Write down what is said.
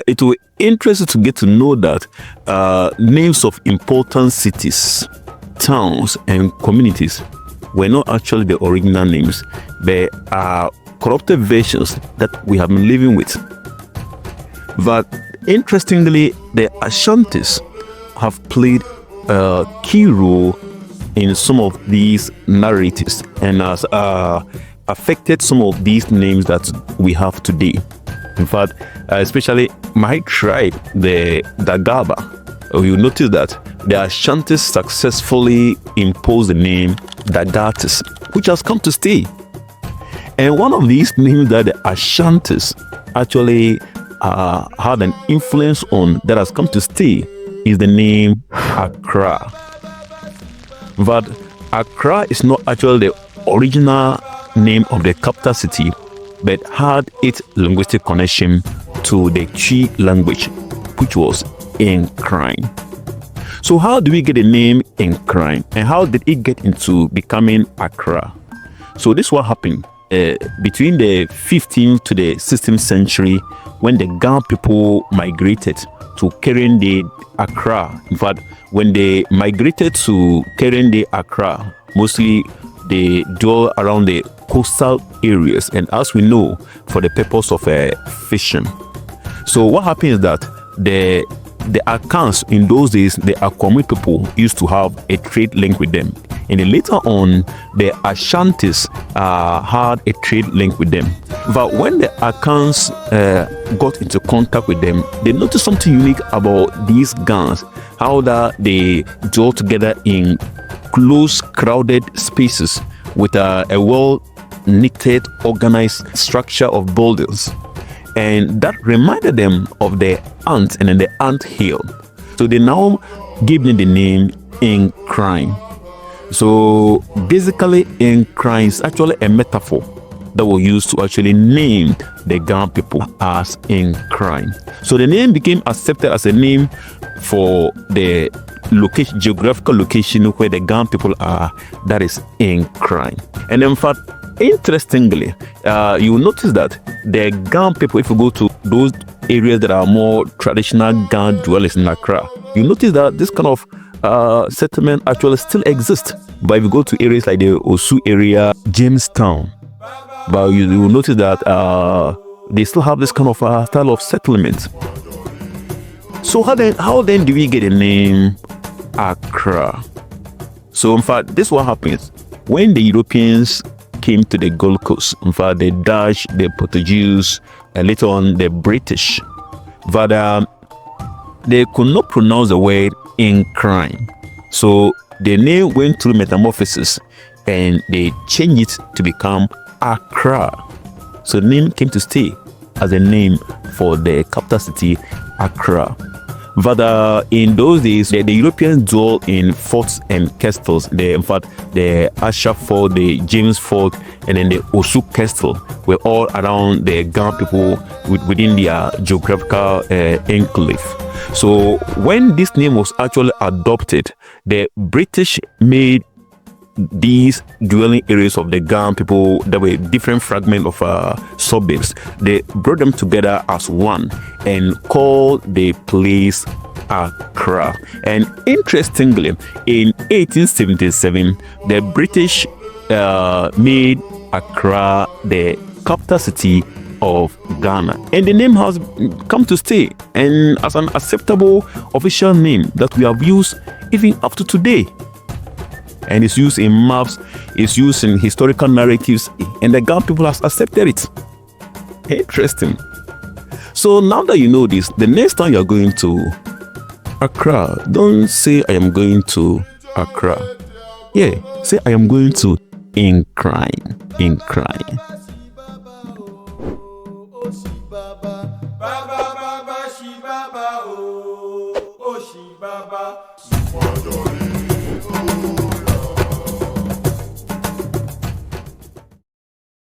it will interest you to get to know that names of important cities, towns, and communities were not actually the original names. They are corrupted versions that we have been living with. But interestingly, the Ashantis have played a key role in some of these narratives and has affected some of these names that we have today. In fact, especially my tribe, the Dagaba, you notice that the Ashantis successfully imposed the name Dagatis, which has come to stay. And one of these names that the Ashantis actually had an influence on that has come to stay is the name Accra. But Accra is not actually the original name of the capital city, but had its linguistic connection to the Twi language, which was Nkran. So how do we get the name Nkran, and how did it get into becoming Accra? So this is what happened between the 15th to the 16th century when the Ghana people migrated to Kerende, Accra. In fact, when they migrated to Kerende, Accra, mostly they dwell around the coastal areas, and as we know, for the purpose of fishing. So what happened is that the Akans in those days, the Akwame people used to have a trade link with them, and then later on the Ashantis had a trade link with them. But when the Akans got into contact with them, they noticed something unique about these Gans, how that they dwell together in close, crowded spaces with a well-knitted, organized structure of buildings. And that reminded them of the ant and then the ant hill. So they now gave them the name Nkran. So basically, Nkran is actually a metaphor that was used to actually name the Ghana people as Nkran. So the name became accepted as a name for the location, geographical location where the Ghana people are, that is Nkran. And in fact, interestingly, you will notice that the Ghana people, if you go to those areas that are more traditional Ghana dwellers in Accra, you notice that this kind of settlement actually still exists. But if you go to areas like the Osu area, Jamestown, but you will notice that they still have this kind of style of settlement. So how then do we get the name Accra? So in fact, this is what happens when the Europeans came to the Gold Coast. In fact, the Dutch, the Portuguese, and later on the British, but they could not pronounce the word Nkran. So the name went through metamorphosis and they changed it to become Accra. So the name came to stay as a name for the capital city, Accra. But in those days, the Europeans dwelled in forts and castles. In fact, the Asha Fort, the James Fort, and then the Osu Castle were all around the Ghana people within their geographical enclave. So when this name was actually adopted, the British made these dwelling areas of the Ghana people that were different fragments of suburbs. They brought them together as one and called the place Accra. And interestingly, in 1877, the British made Accra the capital city of Ghana, and the name has come to stay and as an acceptable official name that we have used even up to today. And it's used in maps, it's used in historical narratives, and the Ghana people have accepted it. Interesting. So now that you know this, the next time you're going to Accra, don't say I am going to Accra. Yeah, say I am going to Nkran. Nkran. Baba, Baba, Shi Baba, oh, Shi Baba.